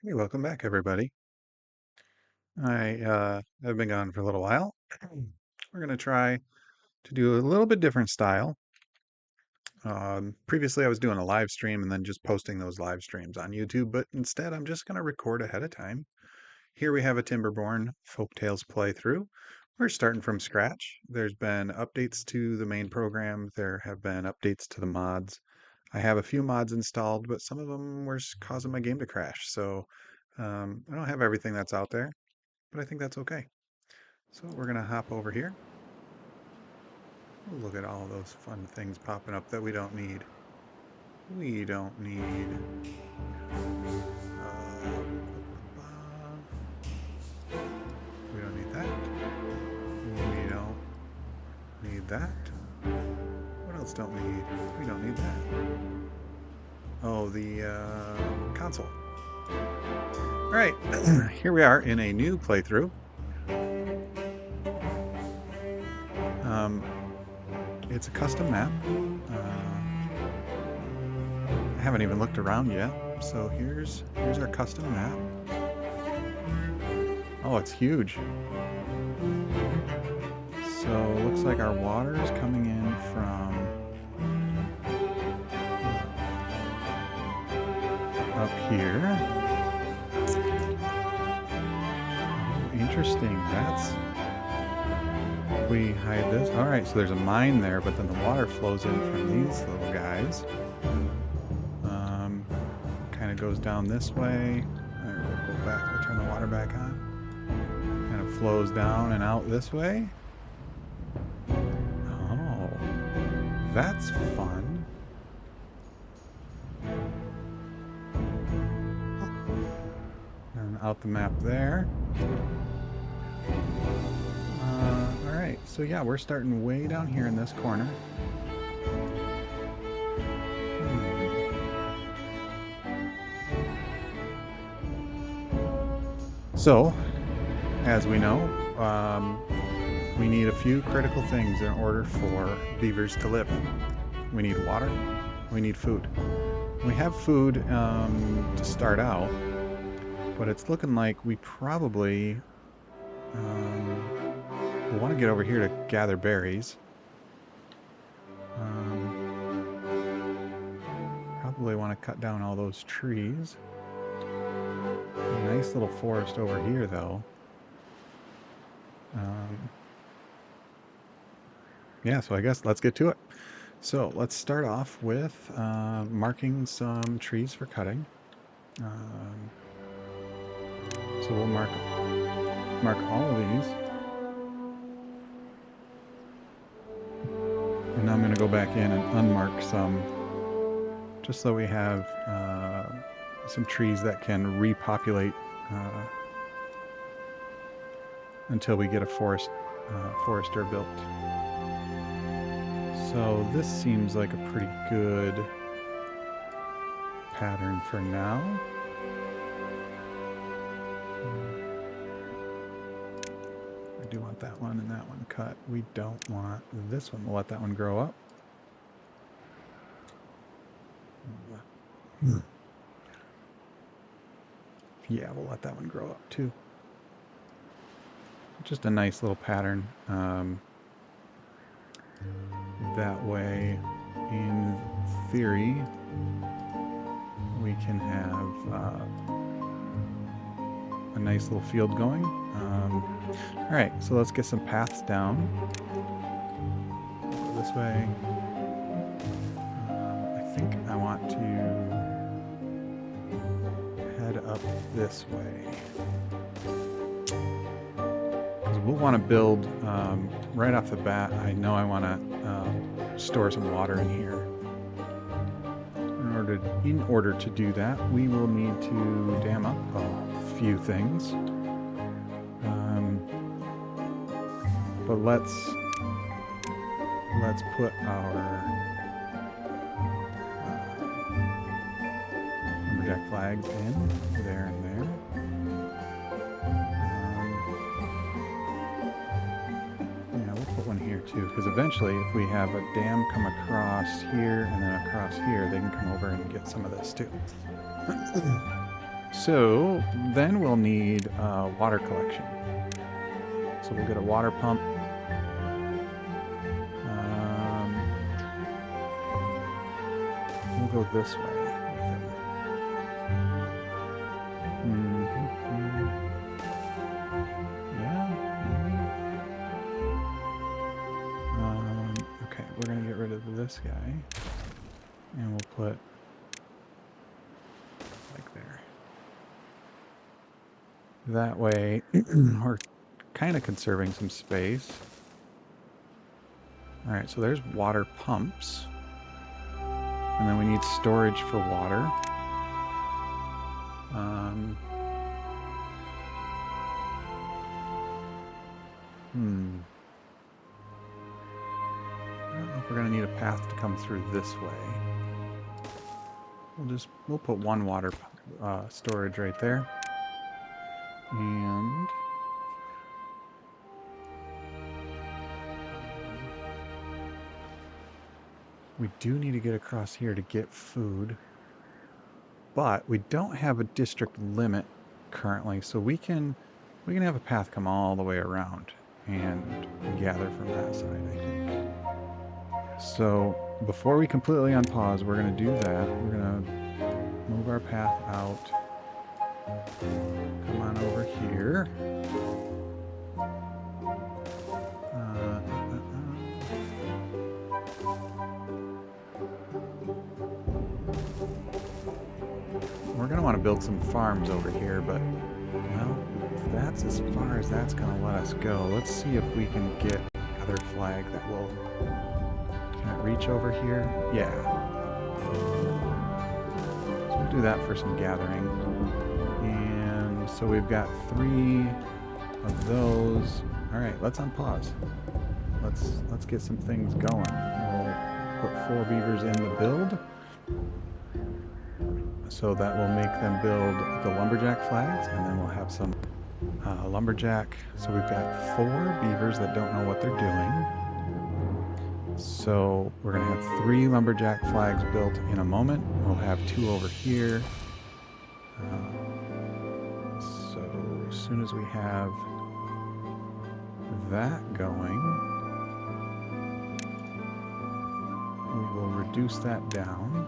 Hey, welcome back, everybody. I have been gone for a little while. We're going to try to do a little bit different style. Previously, I was doing a live stream and then just posting those live streams on YouTube, but instead, I'm just going to record ahead of time. Here we have a Timberborn Folktales playthrough. We're starting from scratch. There's been updates to the main program. There have been updates to the mods. I have a few mods installed, but some of them were causing my game to crash. So I don't have everything that's out there, but I think that's okay. So we're going to hop over here. Look at all those fun things popping up that we don't need. We don't need... we don't need that. We don't need that. What else don't we need? We don't need that. Oh, the console. All right, here we are in a new playthrough. It's a custom map. I haven't even looked around yet. So here's our custom map. Oh, it's huge. So it looks like our water is coming in from up here. Oh, interesting. We hide this. All right, so there's a mine there, but then the water flows in from these little guys. Kind of goes down this way. All right, we'll go back. We'll turn the water back on. Kind of flows down and out this way. Oh, that's fun. And out the map there. Alright, so yeah, we're starting way down here in this corner. So, as we know, we need a few critical things in order for beavers to live. We need water, we need food. We have food to start out, but it's looking like we probably we'll want to get over here to gather berries. Probably want to cut down all those trees. A nice little forest over here, though. Yeah, so I guess let's get to it. So let's start off with marking some trees for cutting. So we'll mark all of these. And now I'm going to go back in and unmark some, just so we have some trees that can repopulate until we get a forester built. So this seems like a pretty good pattern for now. I do want that one and that one cut. We don't want this one. We'll let that one grow up. Yeah, we'll let that one grow up too. Just a nice little pattern. That way, in theory, we can have a nice little field going. All right, so let's get some paths down. Go this way. I think I want to head up this way. Because we'll want to build right off the bat. I know I want to store some water in here. In order to do that, we will need to dam up a few things. But let's put our lumberjack flags in there and there. Yeah, we'll put one here too, because eventually, if we have a dam come across here and then across here, they can come over and get some of this too. So then we'll need water collection. So we'll get a water pump. We'll go this way with it. Yeah. Okay, we're gonna get rid of this guy, and we'll put like there. That way, we're kind of conserving some space. All right, so there's water pumps. And then we need storage for water. I don't know if we're gonna need a path to come through this way. We'll put one water storage right there. And we do need to get across here to get food, but we don't have a district limit currently, so we can have a path come all the way around and gather from that side, I think. So before we completely unpause, we're going to do that. We're going to move our path out. Come on over here. We're going to want to build some farms over here, but, well, that's as far as that's going to let us go. Let's see if we can get another flag that will... Can it reach over here? Yeah. So we'll do that for some gathering. And so we've got 3 of those. All right, let's unpause. Let's get some things going. We'll put 4 beavers in the build. So that will make them build the lumberjack flags, and then we'll have some lumberjack. So we've got 4 beavers that don't know what they're doing. So we're going to have 3 lumberjack flags built in a moment. We'll have 2 over here. So as soon as we have that going, we will reduce that down.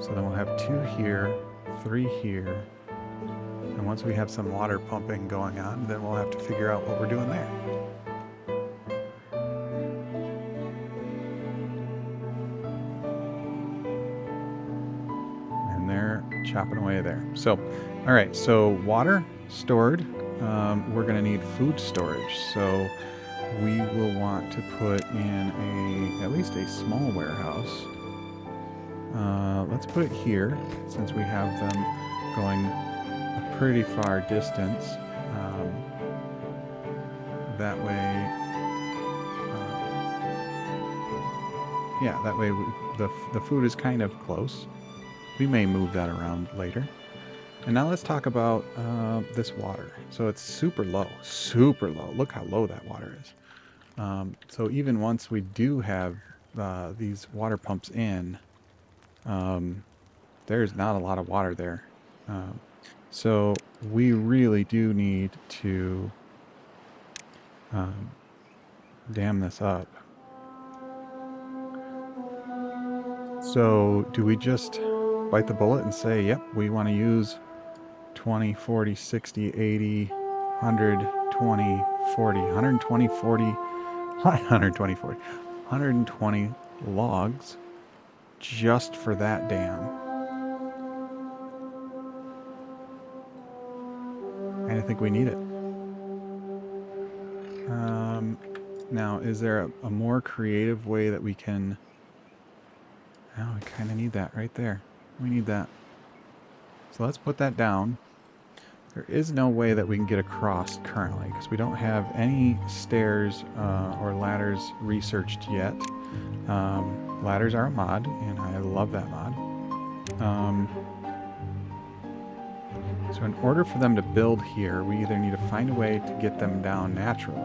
So then we'll have 2 here, 3 here, and once we have some water pumping going on, then we'll have to figure out what we're doing there. And they're chopping away there. So, all right, so water stored. We're going to need food storage. So we will want to put in at least a small warehouse. Let's put it here, since we have them going a pretty far distance. That way, yeah, that way the food is kind of close. We may move that around later. And now let's talk about this water. So it's super low, super low. Look how low that water is. So even once we do have these water pumps in, there's not a lot of water there. So we really do need to dam this up. So do we just bite the bullet and say, yep, we want to use 20, 40, 60, 80, 120, 40, 120, 40, 120, 40, 120 logs just for that dam? And I think we need it. Now, is there a more creative way that we can... Oh, we kind of need that right there. We need that. So let's put that down. There is no way that we can get across currently because we don't have any stairs or ladders researched yet. Ladders are a mod, and I love that mod. So in order for them to build here, we either need to find a way to get them down naturally,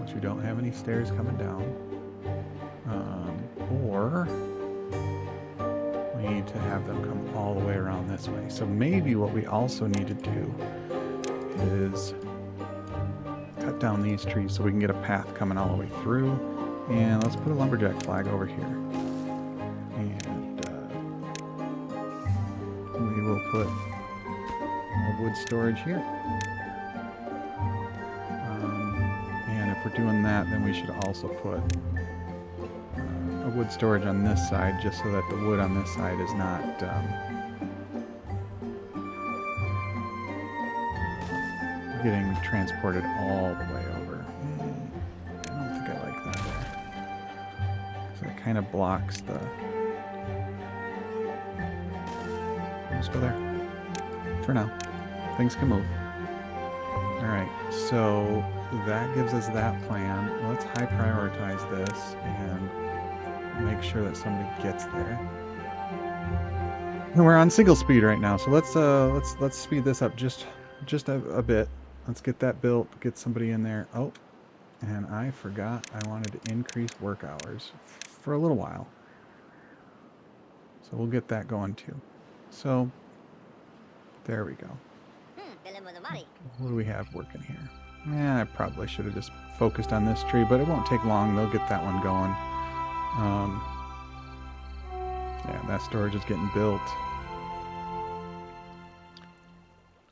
which we don't have any stairs coming down, or we need to have them come all the way around this way. So maybe what we also need to do is cut down these trees so we can get a path coming all the way through. And let's put a lumberjack flag over here. And we will put a wood storage here. And if we're doing that, then we should also put a wood storage on this side, just so that the wood on this side is not getting transported all the way over. I don't think I like that there. So it kind of blocks the... Let's go there. For now. Things can move. Alright, so that gives us that plan. Let's high prioritize this and make sure that somebody gets there. And we're on single speed right now, so let's speed this up just a bit. Let's get that built, get somebody in there. Oh, and I forgot I wanted to increase work hours for a little while. So we'll get that going too. So there we go. What do we have working here? Yeah, I probably should have just focused on this tree, but it won't take long. They'll get that one going. Yeah, that storage is getting built.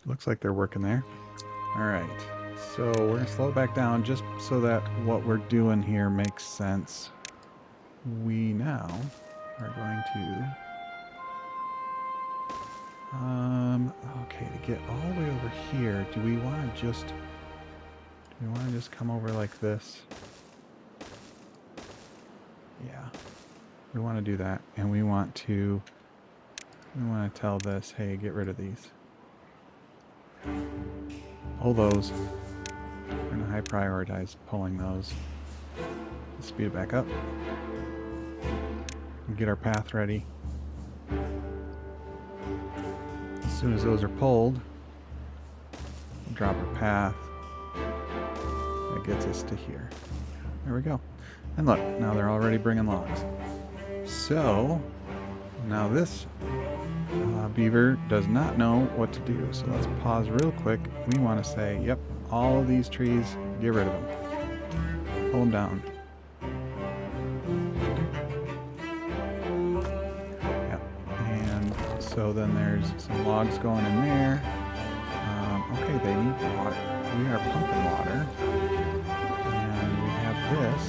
Looks like they're working there. Alright, so we're going to slow it back down just so that what we're doing here makes sense. We now are going to... okay, to get all the way over here, do we want to just come over like this? Yeah, we want to do that, and we want to tell this, hey, get rid of these. Pull those. We're going to high prioritize pulling those. Let's speed it back up. Get our path ready. As soon as those are pulled, we'll drop our path. That gets us to here. There we go. And look, now they're already bringing logs. So, now this beaver does not know what to do. So let's pause real quick. We want to say, yep, all of these trees, get rid of them. Pull them down. Yep. And so then there's some logs going in there. Okay, they need water. We are pumping water. And we have this,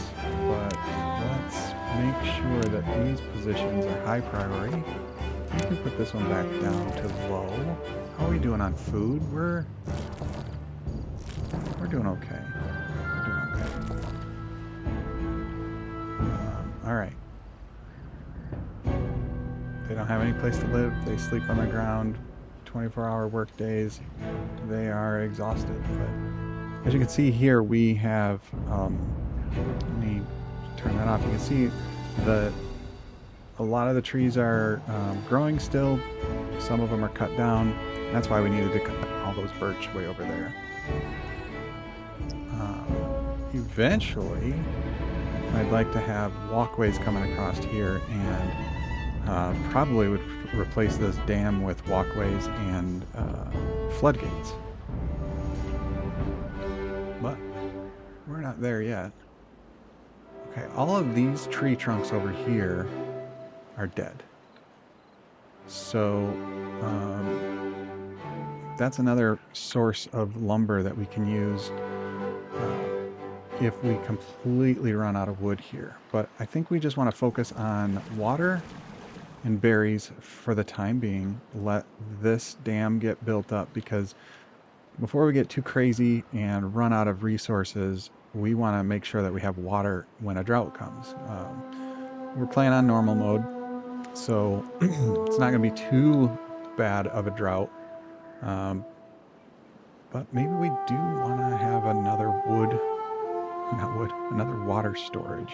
but let's make sure that these positions are high priority. We can put this one back down to low. How are we doing on food? We're doing okay. We're doing okay. All right. They don't have any place to live. They sleep on the ground. 24-hour work days. They are exhausted. But as you can see here, we have. Let me turn that off. You can see that a lot of the trees are growing still. Some of them are cut down. That's why we needed to cut all those birch way over there. Eventually, I'd like to have walkways coming across here, and probably would replace this dam with walkways and floodgates. But we're not there yet. Okay, all of these tree trunks over here are dead. So that's another source of lumber that we can use if we completely run out of wood here. But I think we just want to focus on water and berries for the time being. Let this dam get built up, because before we get too crazy and run out of resources, we want to make sure that we have water when a drought comes. We're playing on normal mode, so it's not going to be too bad of a drought. But maybe we do want to have another another water storage.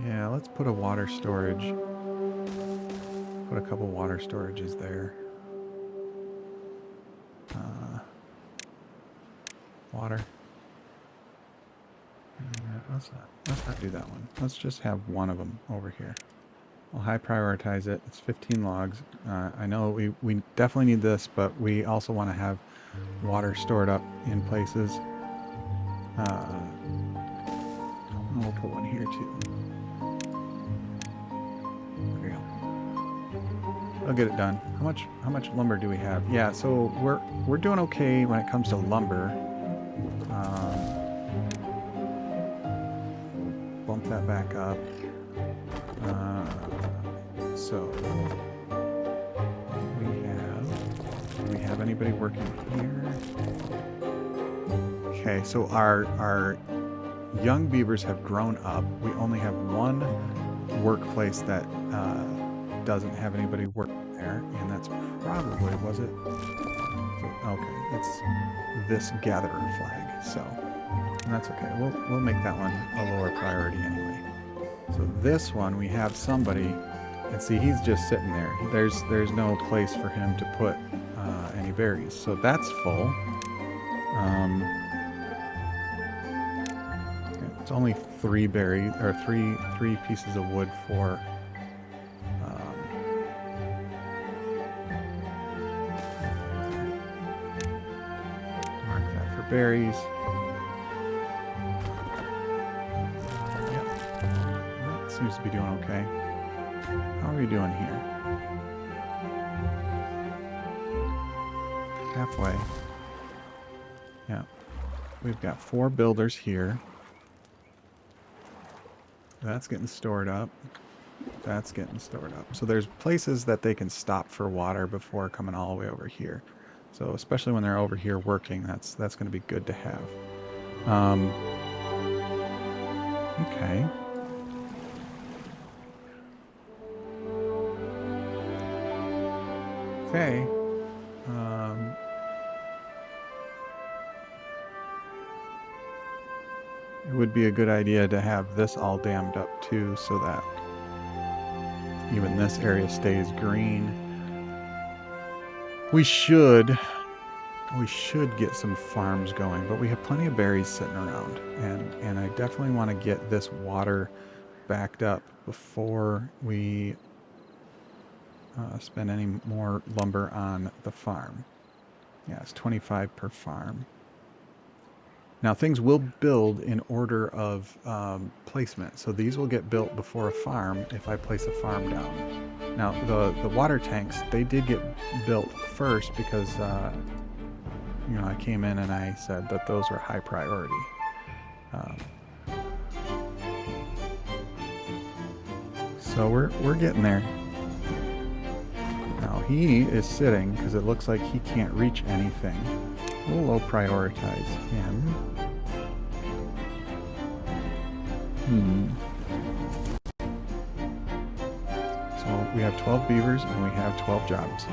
Yeah, let's put a water storage. Put a couple water storages there. Water. Let's not do that one. Let's just have one of them over here. We'll high prioritize it. It's 15 logs. I know we definitely need this, but we also want to have water stored up in places. We'll put one here too. There we go. I'll get it done. How much lumber do we have? Yeah, so we're doing okay when it comes to lumber. Bump that back up. So do we have anybody working here? Okay, so our young beavers have grown up. We only have one workplace that doesn't have anybody working there, and that's probably, was it? Okay, it's this gatherer flag, so that's okay. We'll make that one a lower priority anyway. So this one, we have somebody, and see, he's just sitting there. There's no place for him to put any berries, so that's full. It's only 3 berries, or three pieces of wood for mark that for berries. Seems to be doing okay. How are we doing here? Halfway. Yeah. We've got 4 builders here. That's getting stored up. That's getting stored up. So there's places that they can stop for water before coming all the way over here. So especially when they're over here working, that's going to be good to have. Okay. Okay. It would be a good idea to have this all dammed up too, so that even this area stays green. We should get some farms going, but we have plenty of berries sitting around, and I definitely want to get this water backed up before we spend any more lumber on the farm. Yeah, it's 25 per farm. Now things will build in order of placement. So these will get built before a farm if I place a farm down. Now the water tanks, they did get built first because you know, I came in and I said that those were high priority. So we're getting there. Now he is sitting because it looks like he can't reach anything. We'll low prioritize him. So we have 12 beavers and we have 12 jobs.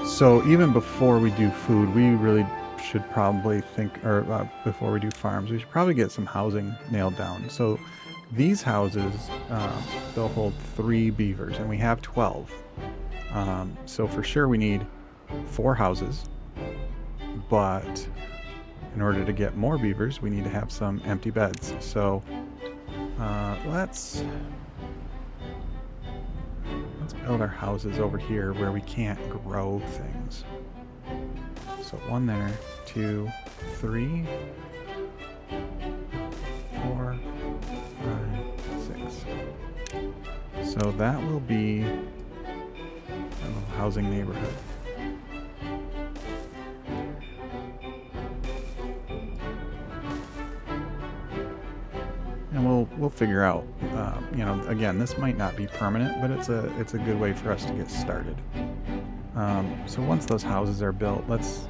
So even before we do food, we really should probably think, or before we do farms, we should probably get some housing nailed down. So these houses, they'll hold 3 beavers, and we have 12. So for sure we need 4 houses, but in order to get more beavers, we need to have some empty beds. So let's build our houses over here where we can't grow things. So 1 there, 2, 3, 4, 5, 6. So that will be a little housing neighborhood. And we'll figure out. You know, again, this might not be permanent, but it's a good way for us to get started. So once those houses are built, let's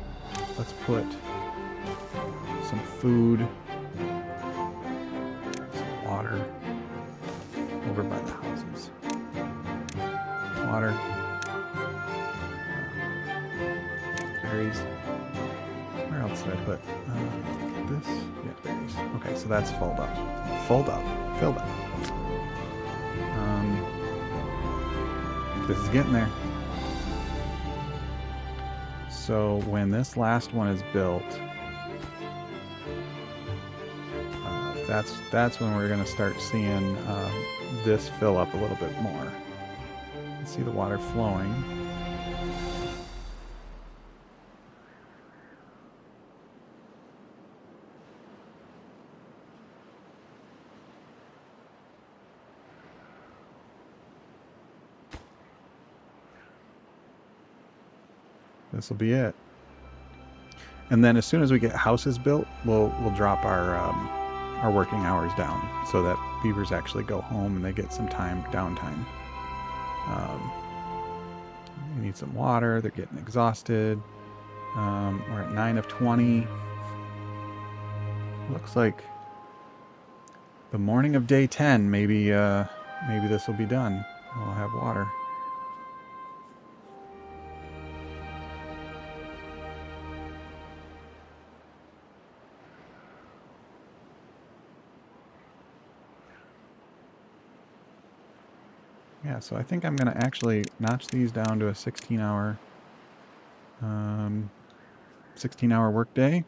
put some food, some water over by the houses. Water, berries. Where else did I put this? Yeah, berries. Okay, so that's filled up. Filled up. This is getting there. So when this last one is built, That's when we're going to start seeing this fill up a little bit more. You can see the water flowing. This will be it. And then as soon as we get houses built, we'll drop our working hours down so that beavers actually go home and they get some downtime. They need some water. They're getting exhausted. We're at 9 of 20. Looks like the morning of day 10. Maybe this will be done. We'll have water. Yeah, so I think I'm going to actually notch these down to a 16-hour workday.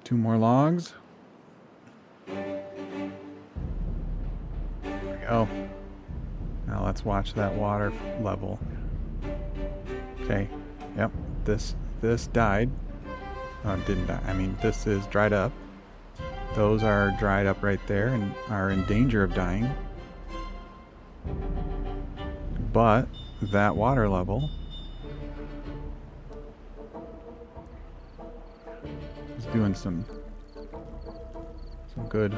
2 more logs. There we go. Now let's watch that water level. Okay. Yep. This died. Didn't die. I mean, this is dried up. Those are dried up right there and are in danger of dying. But that water level is doing some good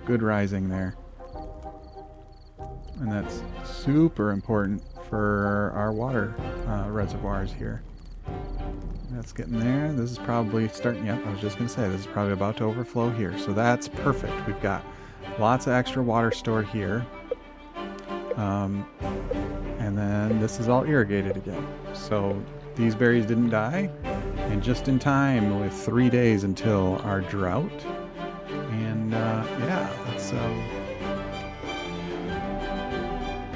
rising there. And that's super important for our water reservoirs here. That's getting there. This is probably starting, yep, I was just going to say, this is probably about to overflow here. So that's perfect. We've got lots of extra water stored here. And then this is all irrigated again. So these berries didn't die. And just in time with 3 days until our drought. And yeah,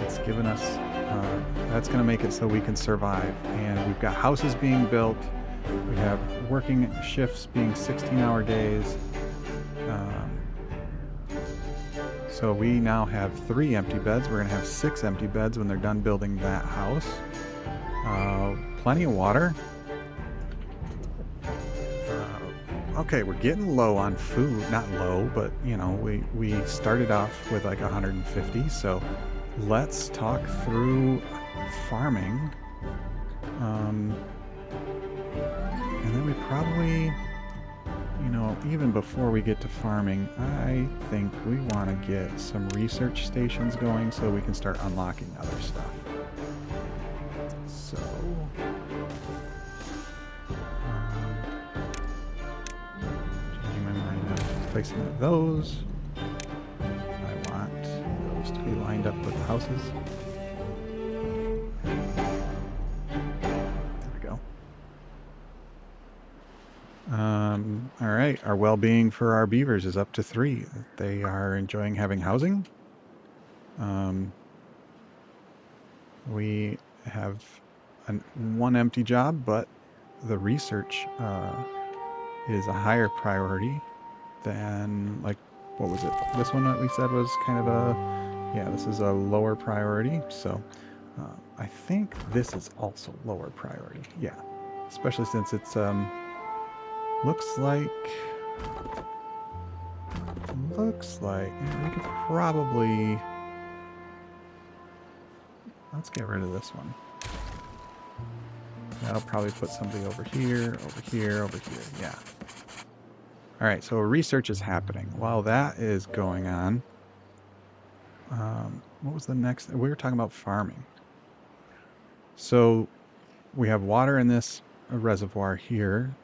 it's given us, that's going to make it so we can survive. And we've got houses being built. We have working shifts being 16-hour days. So we now have 3 empty beds. We're going to have 6 empty beds when they're done building that house. Plenty of water. Okay, we're getting low on food. Not low, but you know, we started off with like 150. So let's talk through farming. And then we probably, you know, even before we get to farming, I think we want to get some research stations going so we can start unlocking other stuff. So, changing my mind up, placing of those. I want those to be lined up with the houses. All right, our well-being for our beavers is up to 3. They are enjoying having housing. We have 1 empty job, but the research is a higher priority than, like, what was it? This one that we said was kind of yeah, this is a lower priority. So I think this is also lower priority. Yeah, especially since it's looks like we could probably, let's get rid of this one. That'll probably put somebody over here, over here, over here. Yeah. All right, so research is happening. While that is going on, what was the next? We were talking about farming. So we have water in this reservoir here.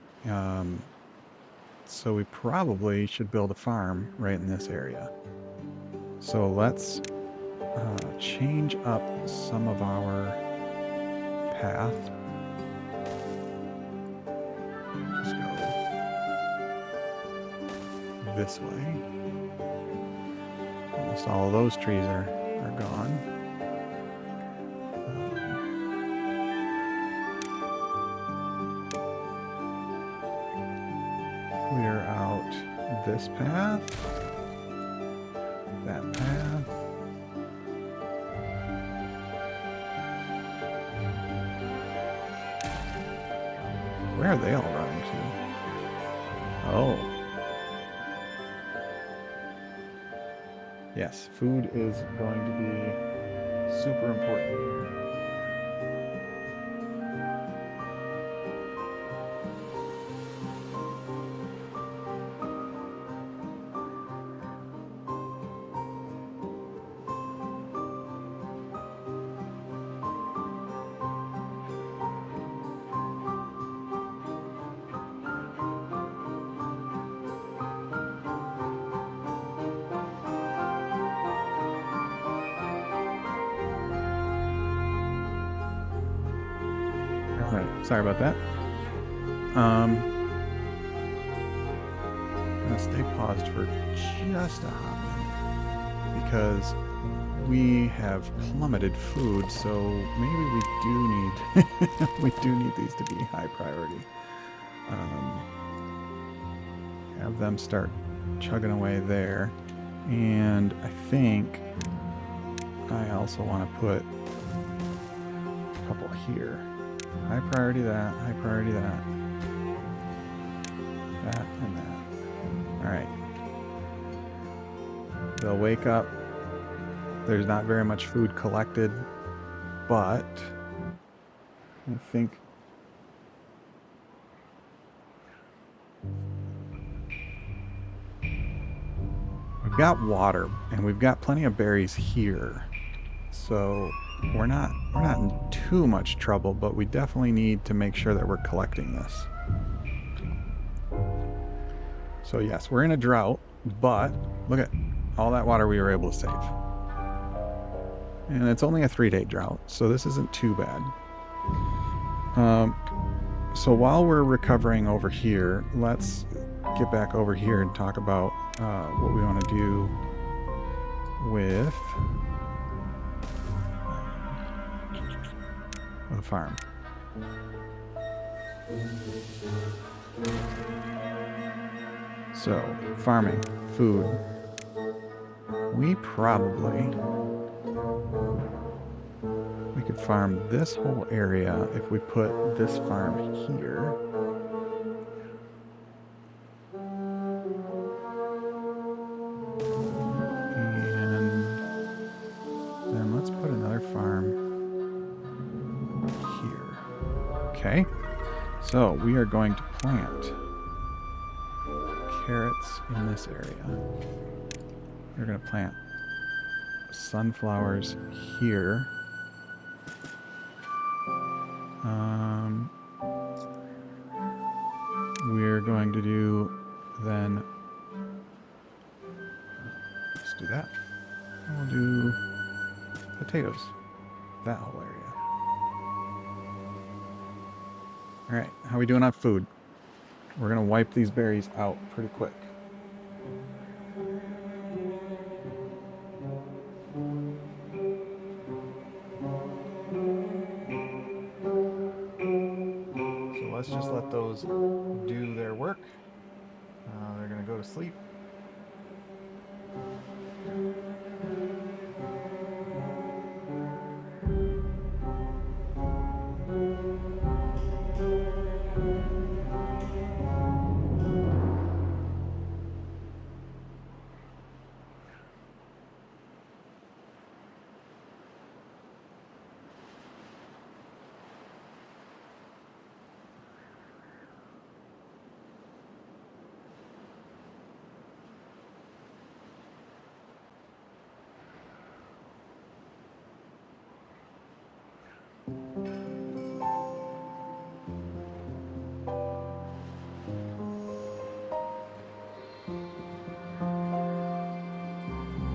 So we probably should build a farm right in this area. So let's change up some of our path. Just go this way. Almost all of those trees are gone. Clear out this path, that path. Where are they all running to? Oh. Yes, food is going to be super important here. Alright, sorry about that. I'm gonna stay paused for just a hot minute because we have plummeted food, so maybe we do need we do need these to be high priority. Have them start chugging away there, and I think I also want to put a couple here. High priority that, high priority that, that and that. Alright. They'll wake up. There's not very much food collected, but I think we've got water and we've got plenty of berries here. So we're not in too much trouble, but we definitely need to make sure that we're collecting this. So yes, we're in a drought, but look at all that water we were able to save. And it's only a 3-day drought, so this isn't too bad. So while we're recovering over here, let's get back over here and talk about what we want to do with the farm. So, farming, food. We could farm this whole area if we put this farm here. And then let's put another farm here. Okay, so we are going to plant carrots in this area. We're going to plant sunflowers here. We're going to do then, let's do that. And we'll do potatoes, that whole area. All right, how are we doing on food? We're going to wipe these berries out pretty quick. So let's just let those do their work. They're going to go to sleep.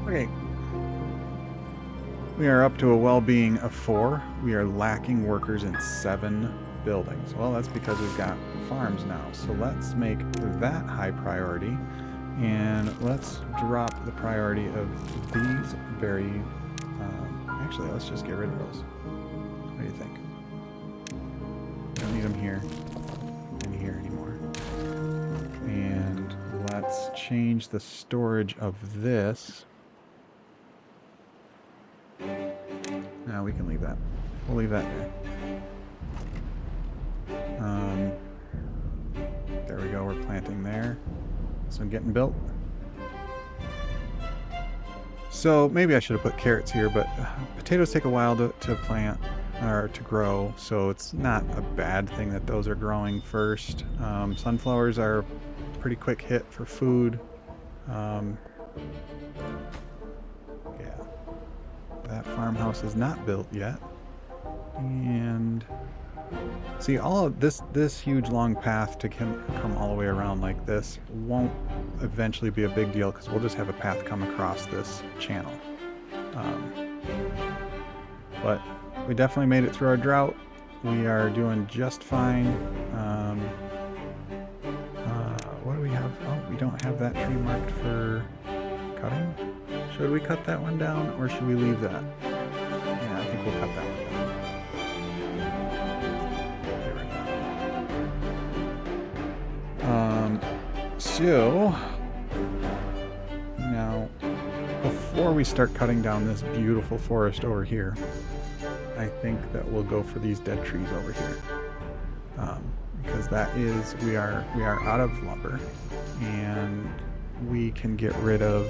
Okay. We are up to a well-being of 4. We are lacking workers in 7 buildings. Well, that's because we've got farms now. So let's make that high priority. And let's drop the priority of these very... actually, let's just get rid of those. What do you think? We don't need them here and here anymore. And let's let's change the storage of this. No, we can leave that. We'll leave that there. There we go, we're planting there. This one getting built. So maybe I should have put carrots here, but potatoes take a while to plant or to grow, so it's not a bad thing that those are growing first. Sunflowers are a pretty quick hit for food. Yeah, that farmhouse is not built yet. And see, all of this huge long path to come all the way around like this won't eventually be a big deal because we'll just have a path come across this channel. But we definitely made it through our drought. We are doing just fine. What do we have? Oh, we don't have that tree marked for cutting. Should we cut that one down or should we leave that? Yeah, I think we'll cut that one down. So now, before we start cutting down this beautiful forest over here, I think that we'll go for these dead trees over here, because that is we are out of lumber, and we can get rid of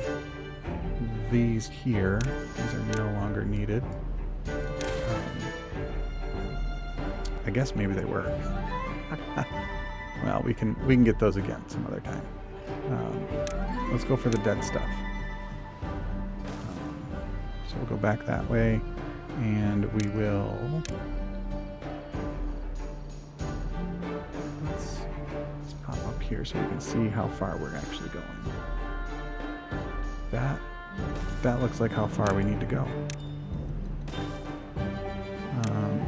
these here. These are no longer needed. I guess maybe they were. Well, we can get those again some other time. Let's go for the dead stuff. So we'll go back that way, and we will. Let's pop up here so we can see how far we're actually going. That looks like how far we need to go.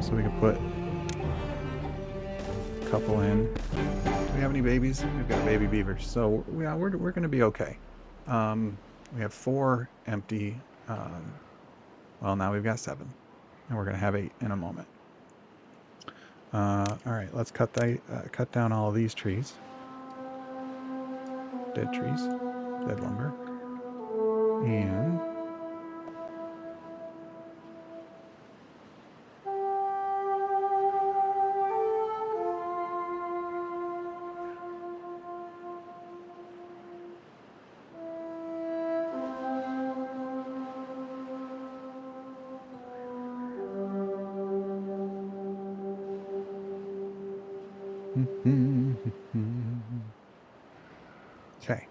So we can put a couple in. Do we have any babies? We've got baby beavers, so yeah, we're going to be okay. We have 4 empty. Well, now we've got 7, and we're going to have 8 in a moment. All right, let's cut down all of these trees. Dead trees, dead lumber, and okay.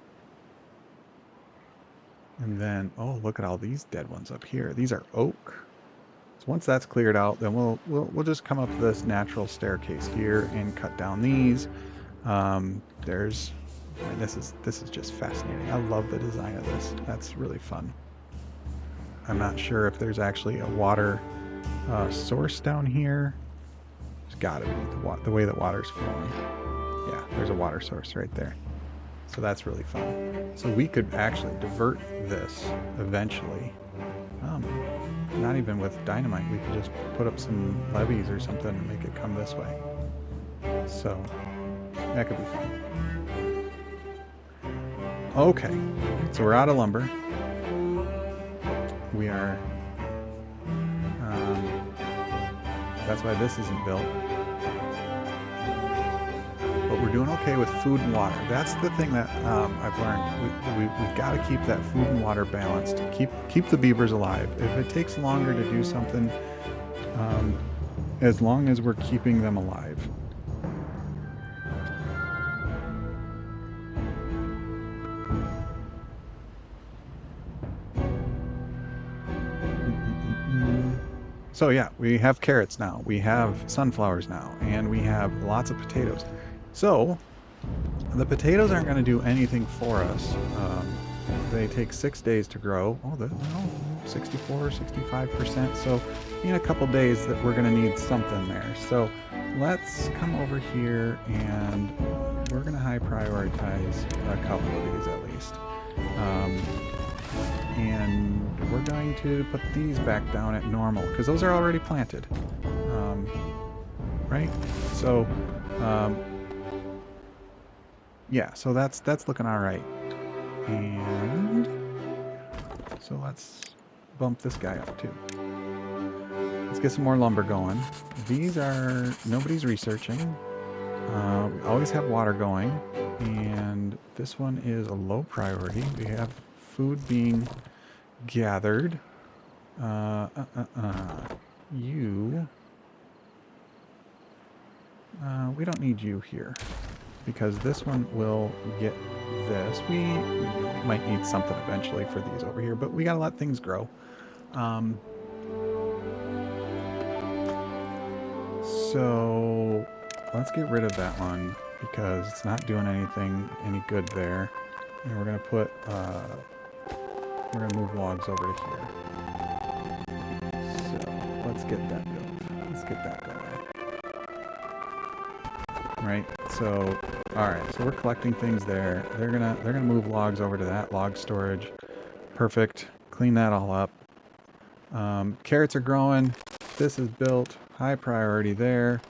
And then, oh, look at all these dead ones up here. These are oak. So once that's cleared out, then we'll just come up this natural staircase here and cut down these. This is just fascinating. I love the design of this. That's really fun. I'm not sure if there's actually a water source down here. There's got to be the way that water's flowing. Yeah, there's a water source right there. So that's really fun. So we could actually divert this eventually. Not even with dynamite. We could just put up some levees or something and make it come this way. So that could be fun. Okay, so we're out of lumber. We are. That's why this isn't built. But we're doing okay with food and water. That's the thing that I've learned. We've got to keep that food and water balanced. Keep the beavers alive. If it takes longer to do something, as long as we're keeping them alive. So yeah, we have carrots now, we have sunflowers now, and we have lots of potatoes. So the potatoes aren't going to do anything for us. They take 6 days to grow. Oh, 64, 65%. So in a couple days that we're going to need something there. So let's come over here and we're going to high prioritize a couple of these at least. And we're going to put these back down at normal because those are already planted, right? So yeah, so that's looking all right. And so let's bump this guy up too. Let's get some more lumber going. These are, nobody's researching. We always have water going. And this one is a low priority. We have food being gathered. You. We don't need you here. Because this one will get this. We might need something eventually for these over here. But we gotta let things grow. So let's get rid of that one because it's not doing any good there. And we're gonna put we're gonna move logs over to here. So let's get that going. Let's get that going. Right. So all right. So we're collecting things there. They're gonna move logs over to that log storage. Perfect. Clean that all up. Carrots are growing. This is built. High priority there.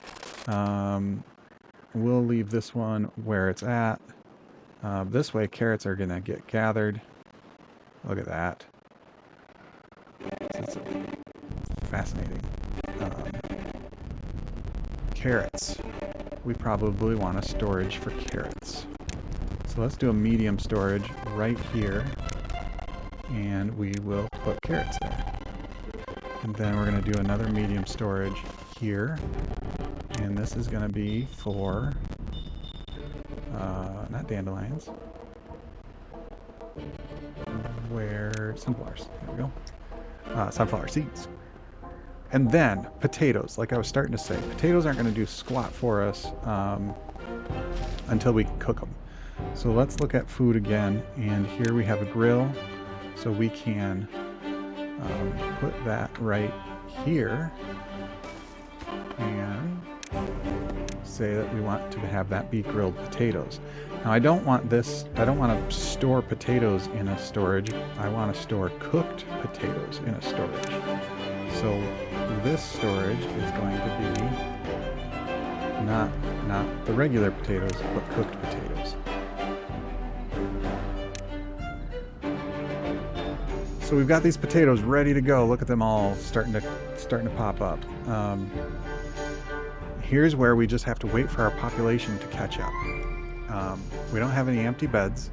We'll leave this one where it's at. This way carrots are gonna get gathered. Look at that. It's fascinating. Carrots. We probably want a storage for carrots. So let's do a medium storage right here. And we will put carrots there. And then we're going to do another medium storage here. And this is going to be for, not dandelions. Where, sunflowers. There we go. Sunflower seeds. And then potatoes, like I was starting to say. Potatoes aren't going to do squat for us until we cook them. So let's look at food again. And here we have a grill. So we can put that right here and say that we want to have that be grilled potatoes. Now I don't want to store potatoes in a storage. I want to store cooked potatoes in a storage. So this storage is going to be not the regular potatoes, but cooked potatoes. So we've got these potatoes ready to go. Look at them all starting to pop up. Here's where we just have to wait for our population to catch up. We don't have any empty beds,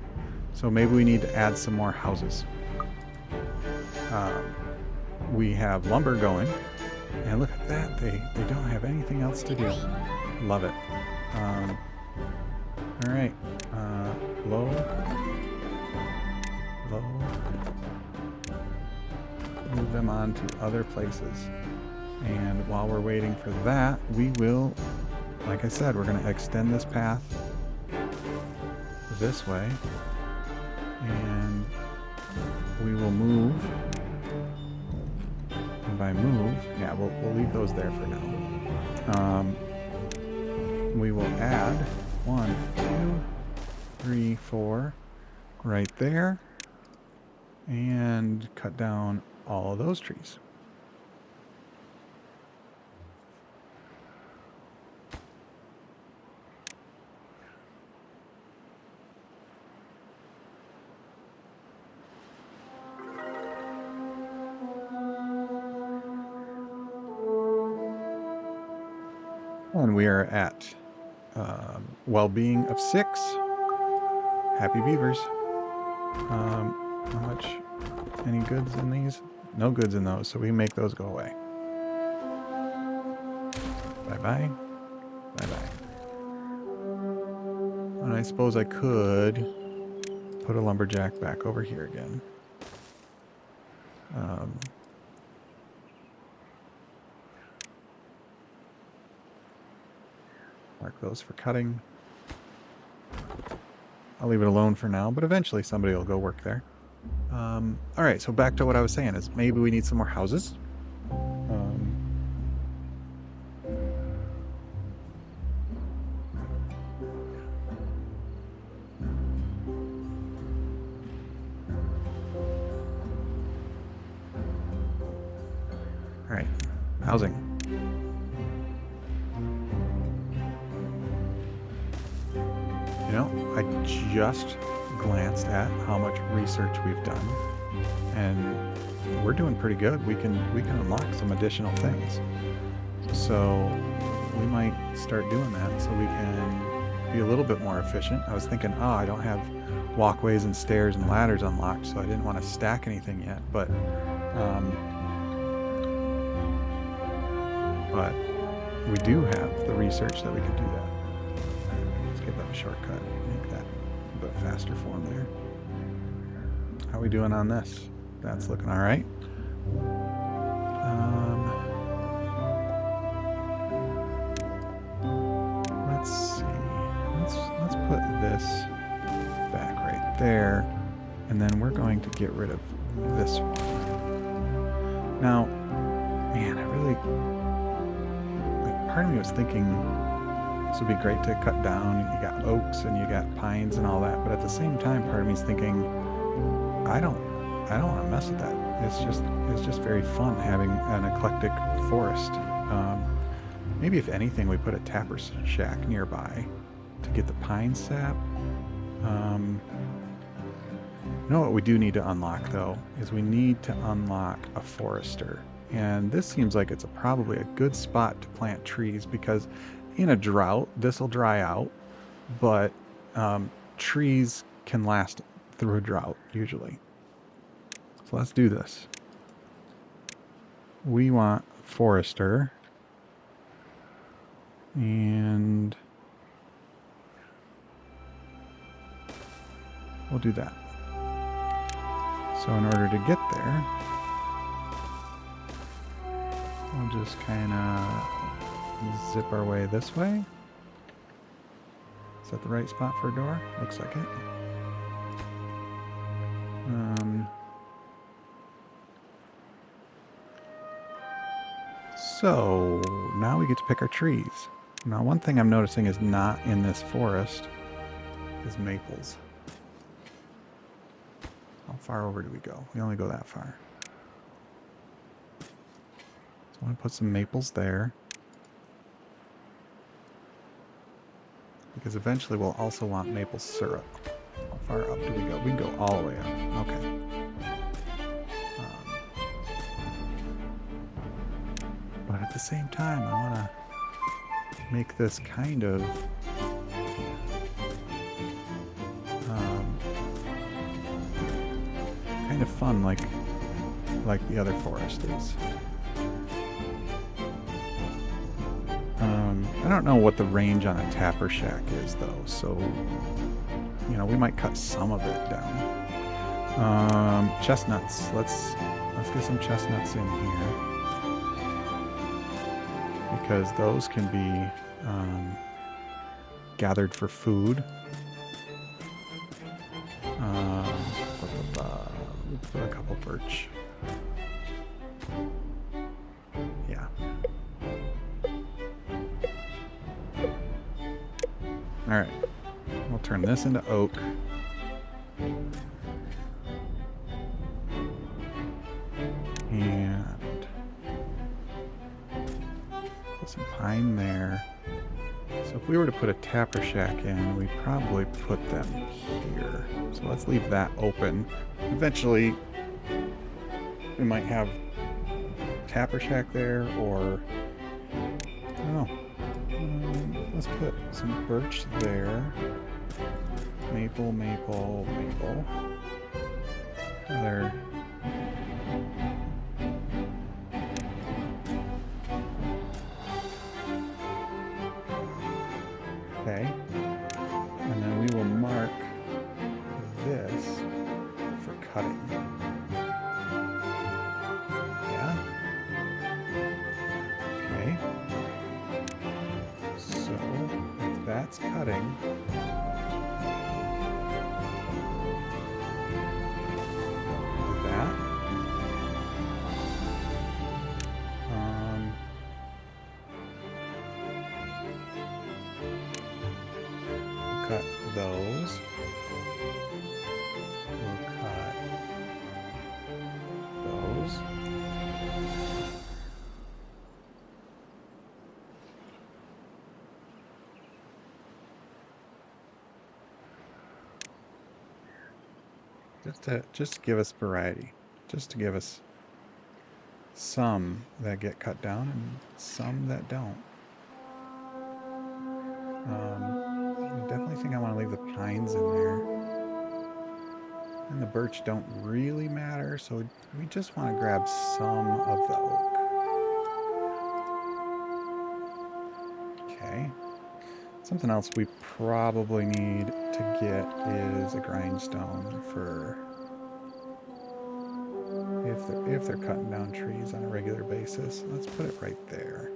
so maybe we need to add some more houses. We have lumber going, and look at that. They don't have anything else to do. Love it. All right. Low. Move them on to other places. And while we're waiting for that, we will, like I said, we're going to extend this path this way. And we will move. And by move, yeah, we'll leave those there for now. We will add 1, 2, 3, 4 right there. And cut down all of those trees. And we are at well-being of 6. Happy beavers. How much? Any goods in these? No goods in those, so we make those go away. Bye-bye. Bye-bye. And I suppose I could put a lumberjack back over here again. Mark those for cutting. I'll leave it alone for now, but eventually somebody will go work there. All right, so back to what I was saying is maybe we need some more houses. All right, housing. You know, I just glanced at how much research we've done, and we're doing pretty good. We can unlock some additional things. So we might start doing that so we can be a little bit more efficient. I was thinking, oh, I don't have walkways and stairs and ladders unlocked, so I didn't want to stack anything yet, but we do have the research that we can do that. Let's give that a shortcut, make that a bit faster form there. How are we doing on this? That's looking all right. Let's see. Let's put this back right there, and then we're going to get rid of this one. Now, man, I really like. Part of me was thinking this would be great to cut down. You got oaks and you got pines and all that, but at the same time, part of me is thinking, I don't want to mess with that. It's just very fun having an eclectic forest. Maybe if anything, we put a tapper shack nearby to get the pine sap. You know what we do need to unlock though is we need to unlock a forester, and this seems like it's probably a good spot to plant trees because in a drought this will dry out, but trees can last through a drought usually. So let's do this. We want forester, and we'll do that. So in order to get there, we'll just kind of zip our way this way. Is that the right spot for a door? Looks like it. So now we get to pick our trees. Now one thing I'm noticing is not in this forest is maples. How far over do we go? We only go that far. So I want to put some maples there, because eventually we'll also want maple syrup. How far up do we go? We can go all the way up. Okay. But at the same time, I want to make this kind of fun, like the other forest is. I don't know what the range on a tapper shack is though, so you know, we might cut some of it down. Chestnuts. Let's get some chestnuts in here, because those can be gathered for food. We'll put a couple birch. Yeah. Alright. We'll turn this into oak. And put some pine there. So if we were to put a tapper shack in, we'd probably put them here. So let's leave that open. Eventually, we might have tapper shack there, or I don't know. Let's put some birch there. Maple, maple, maple. Other. Okay. And then we will mark this for cutting. Yeah. Okay. So if that's cutting, that. We'll cut those. We'll cut those. just to give us variety, just to give us some that get cut down and some that don't. I definitely think I want to leave the pines in there. And the birch don't really matter, so we just want to grab some of the oak. Okay. Something else we probably need to get is a grindstone for if they're cutting down trees on a regular basis. Let's put it right there.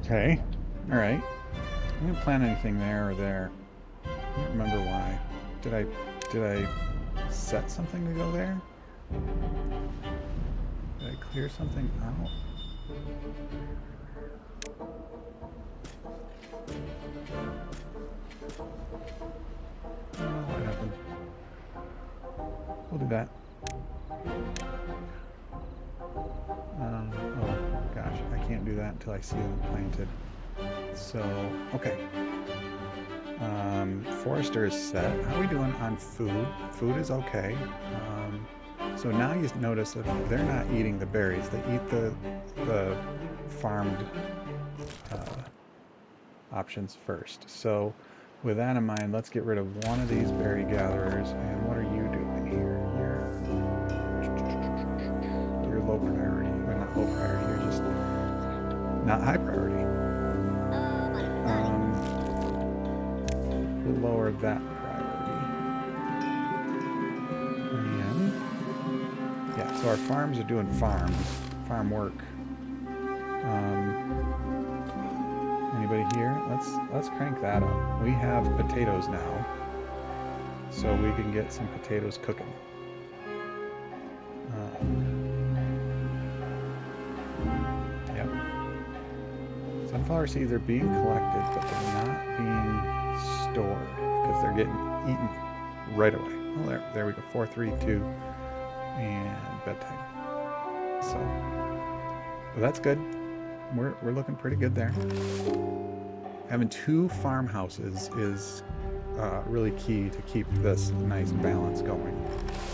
Okay. All right. I didn't plant anything there or there. I don't remember why. Did I set something to go there? Did I clear something out? I don't know what happened. We'll do that. Oh gosh, I can't do that until I see them planted. So, okay. Forester is set. How are we doing on food? Food is okay. So now you notice that they're not eating the berries. They eat the farmed options first. So with that in mind, let's get rid of one of these berry gatherers. And what are you doing here? You're low priority. Or not low priority. You're just not high priority. We'll lower that priority. And yeah, so our farms are doing farm work. Anybody here? Let's crank that up. We have potatoes now, so we can get some potatoes cooking. Yep. Sunflower seeds are being collected, but they're not being stored because they're getting eaten right away. Oh, there we go. 4, 3, 2, and bedtime. So, well, that's good. We're looking pretty good there. Having 2 farmhouses is really key to keep this nice balance going,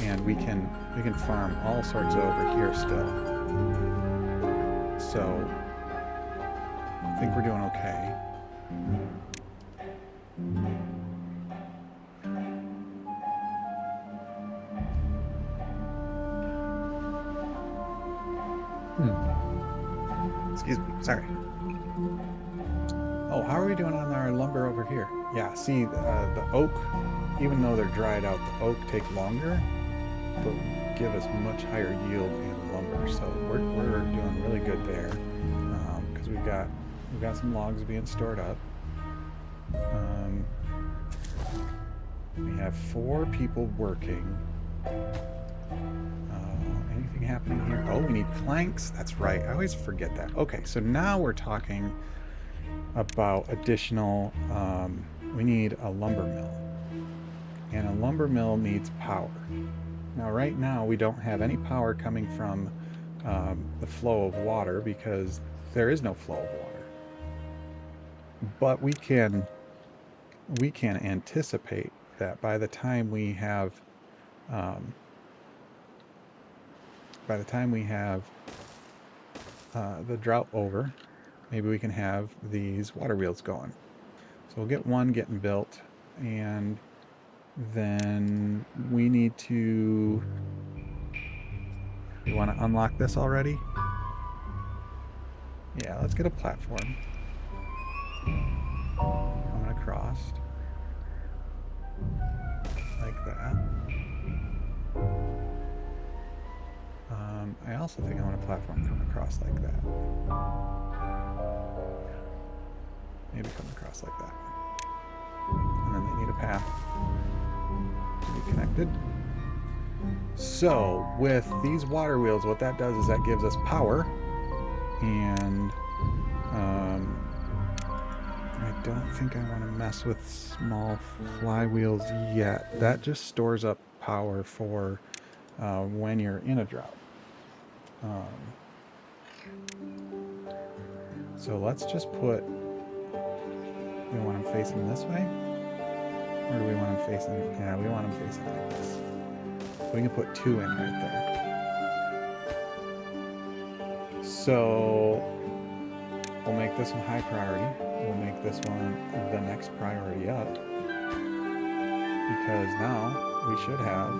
and we can farm all sorts over here still. So I think we're doing okay. Excuse me, sorry. Oh, how are we doing on our lumber over here? Yeah, see, the oak, even though they're dried out, the oak take longer, but give us much higher yield in lumber. So we're doing really good there, because we've got some logs being stored up. We have 4 people working. Anything happening here? Oh, we need planks. That's right. I always forget that. Okay, so now we're talking about additional, we need a lumber mill. And a lumber mill needs power. Now, right now, we don't have any power coming from the flow of water because there is no flow of water. But we can anticipate that by the time we have the drought over, maybe we can have these water wheels going. So we'll get one getting built, and then we need to... You want to unlock this already? Yeah, let's get a platform. Coming across. Like that. I also think I want a platform coming across like that. Maybe come across like that. And then they need a path to be connected. So, with these water wheels, what that does is that gives us power. And I don't think I want to mess with small flywheels yet. That just stores up power for when you're in a drought. So let's just put, we want them facing this way? Or do we want them facing, yeah, we want them facing like this. So we can put 2 in right there. So we'll make this one high priority. We'll make this one the next priority up. Because now we should have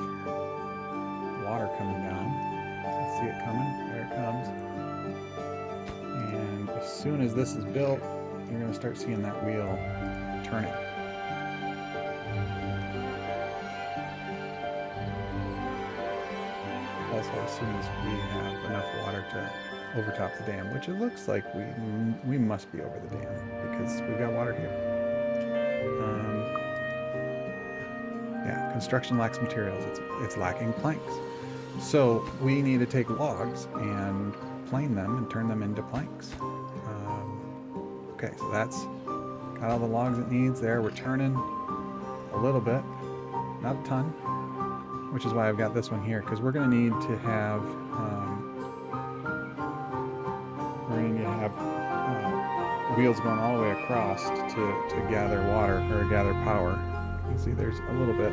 water coming down. Let's see it coming. There it comes. And as soon as this is built, you're going to start seeing that wheel turning. Also, as soon as we have enough water to overtop the dam, which it looks like we must be over the dam because we've got water here. Yeah, construction lacks materials. It's lacking planks. So we need to take logs and plane them and turn them into planks. Okay, so that's got all the logs it needs there. We're turning a little bit, not a ton, which is why I've got this one here, because we're going to need to have wheels going all the way across to gather water or gather power. You see there's a little bit,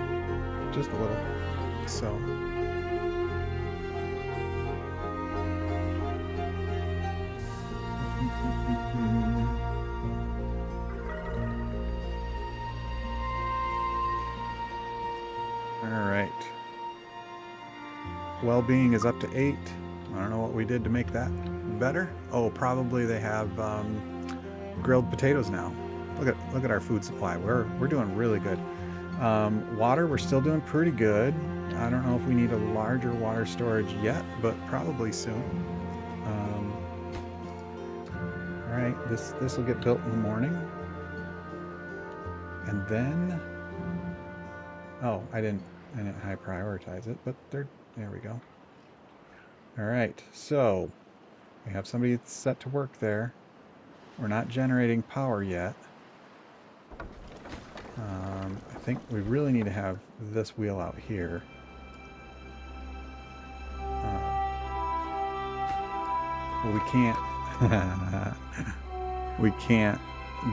just a little. So all right. Well-being is up to 8. I don't know what we did to make that better. Oh, probably they have grilled potatoes now. Look at our food supply. We're doing really good. Water, we're still doing pretty good. I don't know if we need a larger water storage yet, but probably soon. All right, this will get built in the morning, and then I didn't high prioritize it, but there we go. All right, so we have somebody set to work there. We're not generating power yet. I think we really need to have this wheel out here. Well, we can't. We can't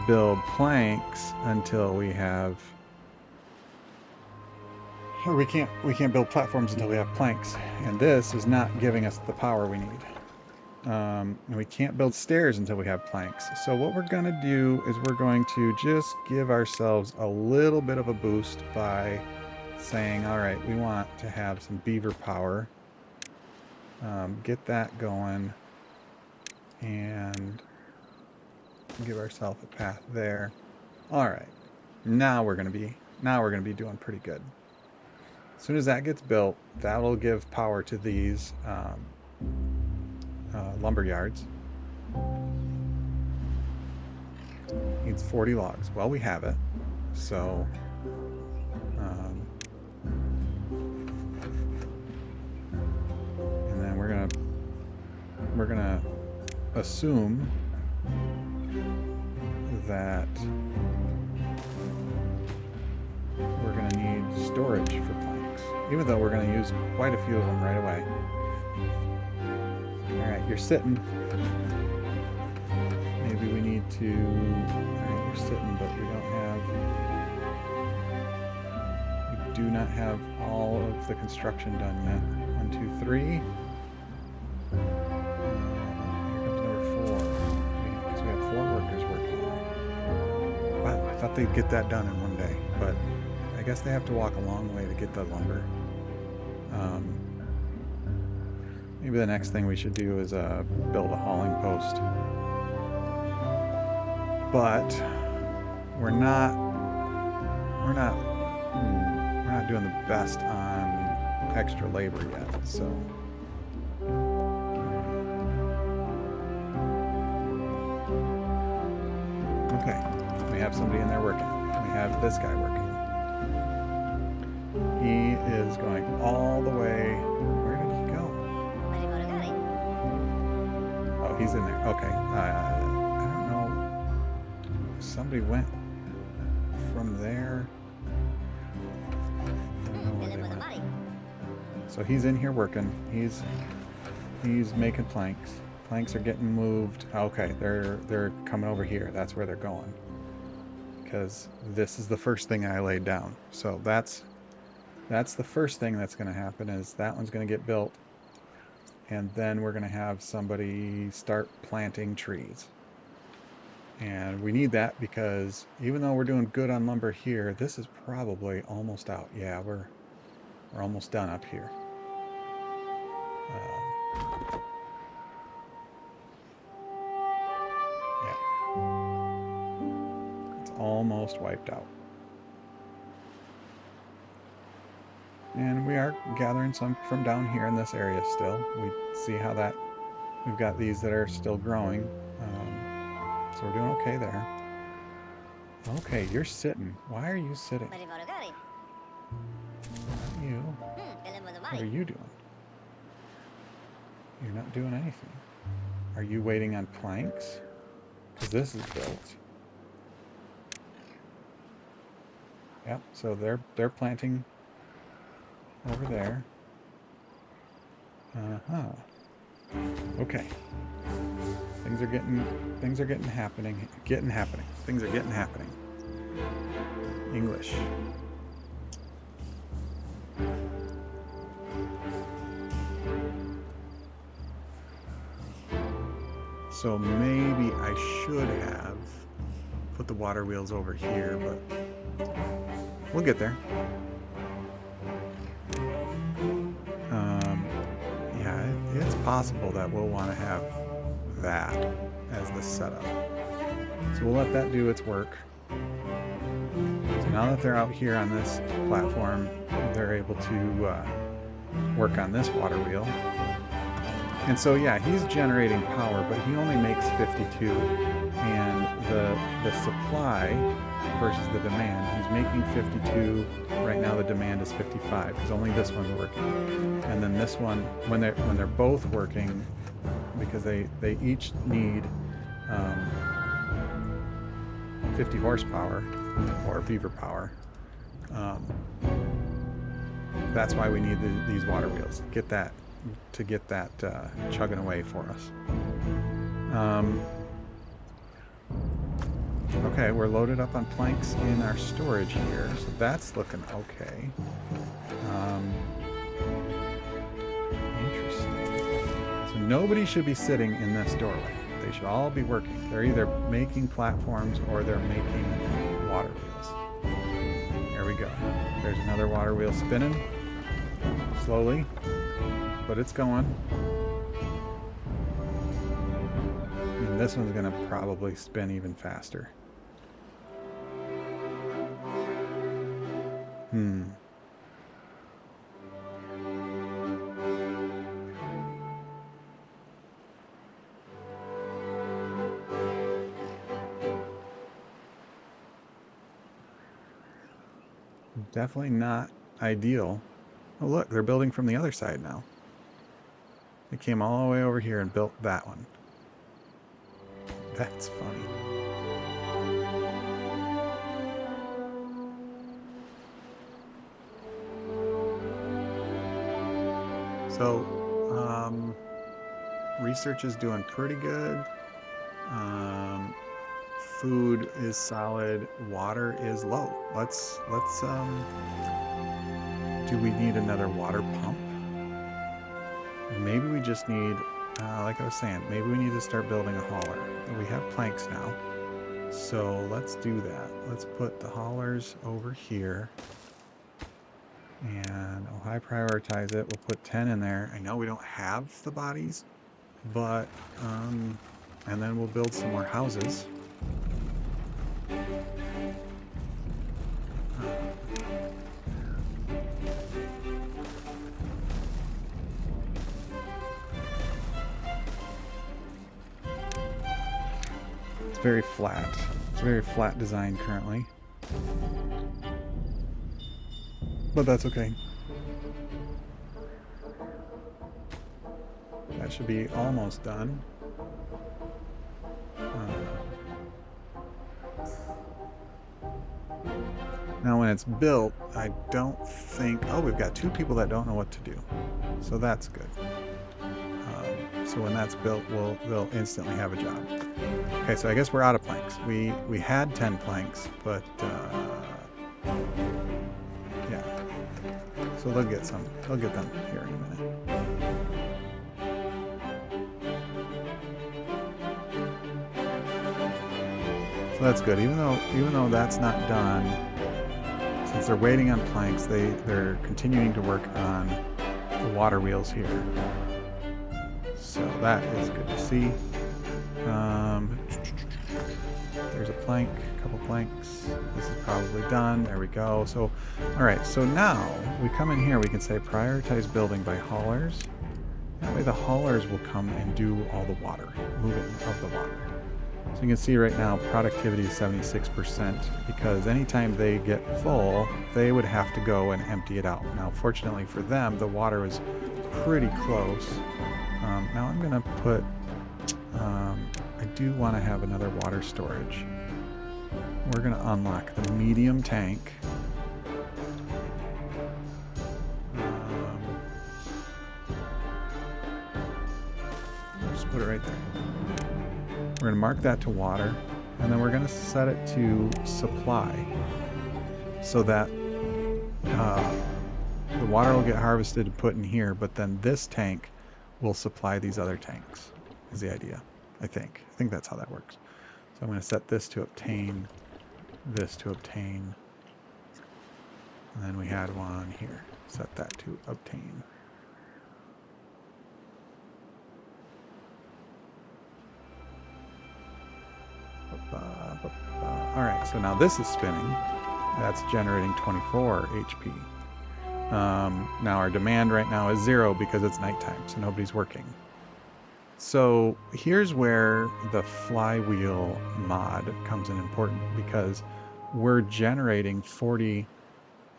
build planks until we have. Or we can't build platforms until we have planks, and this is not giving us the power we need. And we can't build stairs until we have planks. So what we're going to do is we're going to just give ourselves a little bit of a boost by saying, all right, we want to have some beaver power. Get that going and give ourselves a path there. All right, now we're going to be doing pretty good. As soon as that gets built, that'll give power to these lumber yards. Needs 40 logs. Well, we have it. So and then we're gonna assume that we're gonna need storage for planks, even though we're gonna use quite a few of them right away. Alright, you're sitting. Maybe we need to... Alright, you're sitting, but we don't have... We do not have all of the construction done yet. 1, 2, 3. Here comes number 4. Because we have 4 workers working on it. Wow, I thought they'd get that done in one day, but I guess they have to walk a long way to get the lumber. Maybe the next thing we should do is build a hauling post. But we're not doing the best on extra labor yet. So okay, we have somebody in there working. We have this guy working. He is going all the way. Where did he go? Oh, he's in there. Okay. I don't know. somebody went from there. I don't know where they went. So he's in here working. He's making planks. Planks are getting moved. Okay, they're coming over here. That's where they're going. Because this is the first thing I laid down. So that's the first thing that's going to happen, is that one's going to get built. And then we're going to have somebody start planting trees. And we need that because even though we're doing good on lumber here, this is probably almost out. Yeah, we're almost done up here. Yeah. It's almost wiped out. And we are gathering some from down here in this area still. We see how that, we've got these that are still growing. So we're doing okay there. Okay, you're sitting. Why are you sitting? Not you. What are you doing? You're not doing anything. Are you waiting on planks? Because this is built. Yep, so they're planting over there. Okay. Things are getting happening. Things are getting happening. English. So maybe I should have put the water wheels over here, but we'll get there. Yeah, it's possible that we'll want to have that as the setup. So we'll let that do its work. So now that they're out here on this platform, they're able to work on this water wheel. And so yeah, he's generating power, but he only makes 52. And the supply versus the demand, he's making 52. Right now the demand is 55 because only this one's working. And then this one, when they're both working, because they each need 50 horsepower or beaver power. That's why we need these water wheels. Get that chugging away for us. Okay, we're loaded up on planks in our storage here, so that's looking okay. Interesting. So nobody should be sitting in this doorway. They should all be working. They're either making platforms or they're making water wheels. There we go. There's another water wheel spinning slowly, but it's going. And this one's going to probably spin even faster. Definitely not ideal. Oh look, they're building from the other side now. They came all the way over here and built that one. That's funny. So, research is doing pretty good. Food is solid. Water is low. Let's do we need another water pump? Maybe we just need, like I was saying, maybe we need to start building a hauler. We have planks now, so let's do that. Let's put the haulers over here, and I'll high prioritize it. We'll put 10 in there. I know we don't have the bodies, but, and then we'll build some more houses. It's very flat. It's a very flat design currently. But that's okay. That should be almost done. Now when it's built, I don't think... Oh, we've got 2 people that don't know what to do. So that's good. So when that's built, they'll instantly have a job. Okay, so I guess we're out of planks. We had 10 planks, but yeah. So they'll get some. They'll get them here in a minute. So that's good. Even though that's not done, since they're waiting on planks, they're continuing to work on the water wheels here. So that is good to see. There's a plank, a couple planks. This is probably done. There we go. So, all right. So now we come in here. We can say prioritize building by haulers. That way the haulers will come and do all the water, moving of the water. So you can see right now productivity is 76% because anytime they get full, they would have to go and empty it out. Now, fortunately for them, the water was pretty close. Now I'm going to put, I do want to have another water storage. We're going to unlock the medium tank. Just put it right there. We're going to mark that to water, and then we're going to set it to supply so that the water will get harvested and put in here, but then this tank will supply these other tanks, is the idea, I think. I think that's how that works. So I'm going to set this to obtain, this to obtain, and then we had one here. Set that to obtain. All right, so now this is spinning. That's generating 24 HP. Now our demand right now is 0 because it's nighttime, so nobody's working. So here's where the flywheel mod comes in important because we're generating 40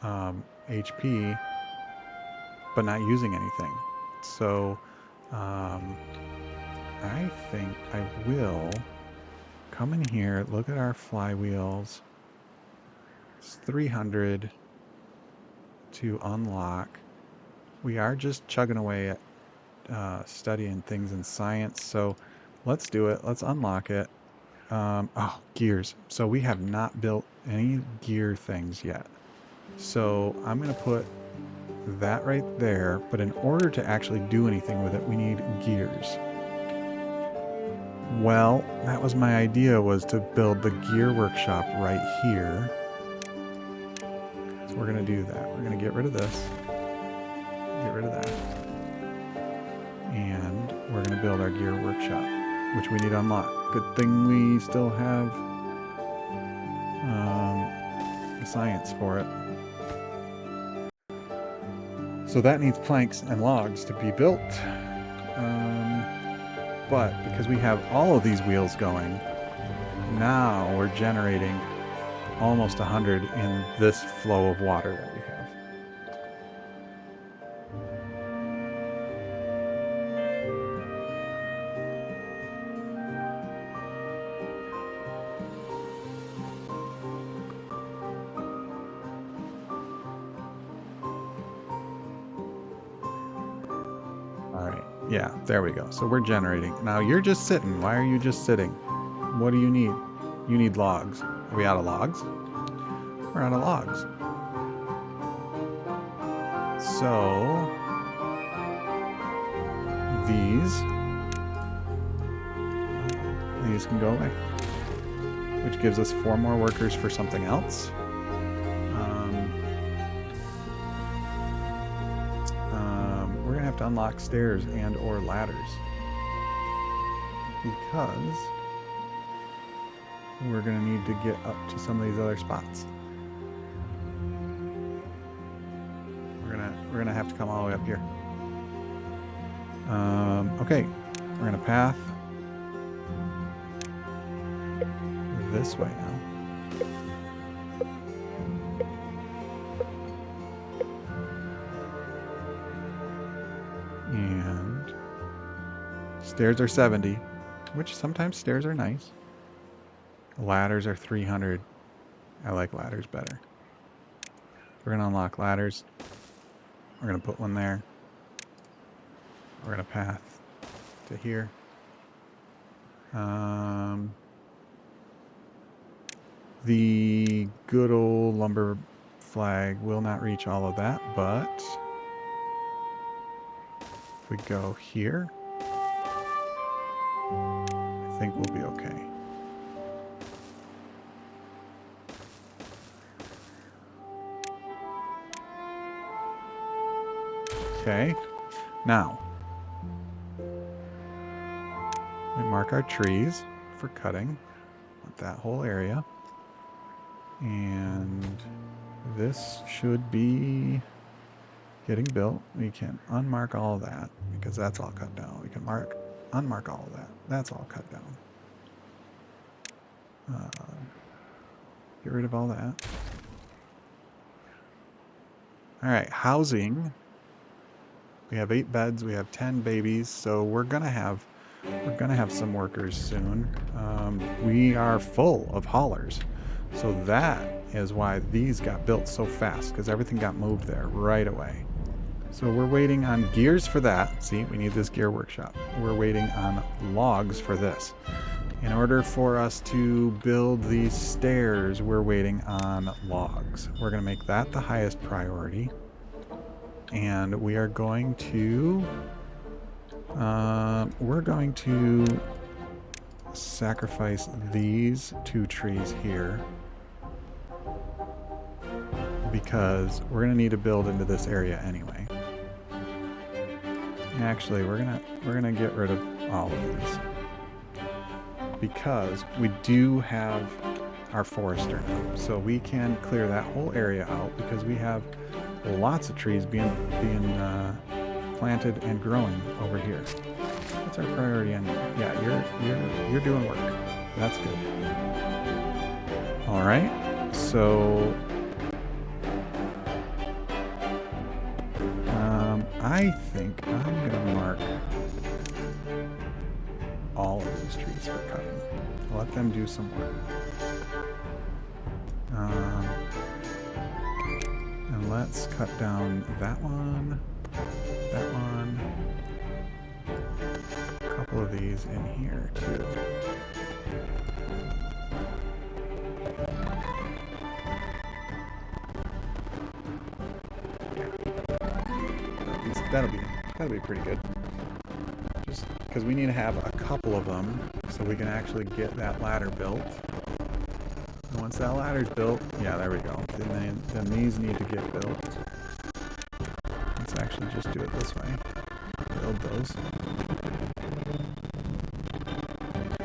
HP, but not using anything. So I think I will come in here, look at our flywheels. It's 300 to unlock. We are just chugging away at studying things in science, so let's do it. Let's unlock it. Oh, gears. So we have not built any gear things yet. So I'm going to put that right there, but in order to actually do anything with it, we need gears. Well, that was my idea, was to build the gear workshop right here. So we're going to do that. We're going to get rid of this. Get rid of that. And we're going to build our gear workshop, which we need to unlock. Good thing we still have the science for it. So that needs planks and logs to be built. But because we have all of these wheels going, now we're generating almost 100 in this flow of water that we have. Yeah, there we go. So we're generating. Now you're just sitting. Why are you just sitting? What do you need? You need logs. Are we out of logs? We're out of logs. So these can go away, which gives us 4 more workers for something else. To unlock stairs and or ladders because we're going to need to get up to some of these other spots. We're gonna have to come all the way up here. Okay, we're gonna path this way now. And stairs are 70, which sometimes stairs are nice. Ladders are 300. I like ladders better. We're going to unlock ladders. We're going to put one there. We're going to path to here. The good old lumber flag will not reach all of that, but if we go here, I think we'll be okay. Okay, now we mark our trees for cutting that whole area, and this should be getting built. We can unmark all of that because that's all cut down. We can unmark all of that. That's all cut down. Get rid of all that. All right, housing. We have 8 beds. We have 10 babies, so we're gonna have some workers soon. We are full of haulers, so that is why these got built so fast, because everything got moved there right away. So we're waiting on gears for that. See, we need this gear workshop. We're waiting on logs for this. In order for us to build these stairs, we're waiting on logs. We're going to make that the highest priority. And we are going to sacrifice these 2 trees here, because we're going to need to build into this area anyway. Actually, we're gonna get rid of all of these, because we do have our forester now, so we can clear that whole area out, because we have lots of trees being planted and growing over here. What's our priority on? Yeah, you're doing work. That's good. All right, so I think I'm gonna mark all of these trees for cutting. I'll let them do some work. And let's cut down that one, a couple of these in here too. That'll be pretty good. Just because we need to have a couple of them so we can actually get that ladder built. And once that ladder's built, yeah, there we go. Then these need to get built. Let's actually just do it this way. Build those.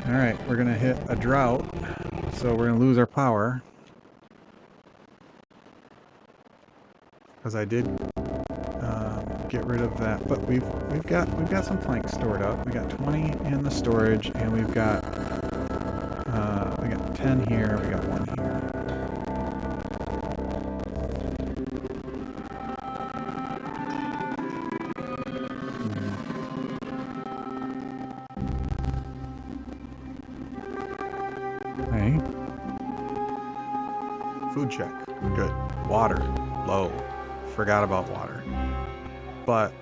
All right, we're gonna hit a drought, so we're gonna lose our power. Because I did get rid of that, but we've got some planks stored up. We got 20 in the storage, and we got 10 here. We got 1 here. Hey, food check. Good. Water low. Forgot about water. But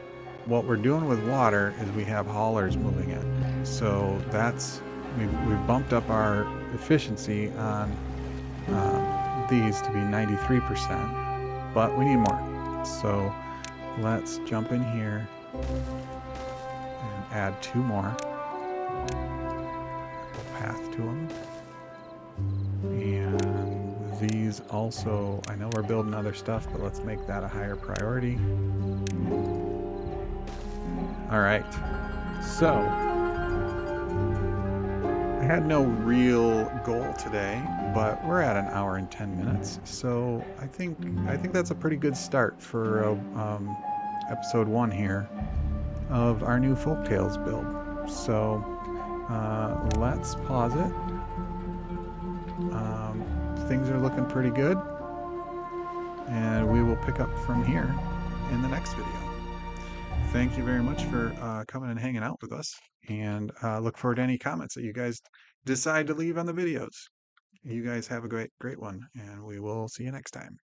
what we're doing with water is we have haulers moving in. So we've bumped up our efficiency on these to be 93%, but we need more. So let's jump in here and add 2 more. We'll path to them. And these also, I know we're building other stuff, but let's make that a higher priority. All right, so I had no real goal today, but we're at 1 hour and 10 minutes, so I think that's a pretty good start for episode 1 here of our new Folktales build. So let's pause it. Things are looking pretty good, and we will pick up from here in the next video. Thank you very much for coming and hanging out with us, and look forward to any comments that you guys decide to leave on the videos. You guys have a great one, and we will see you next time.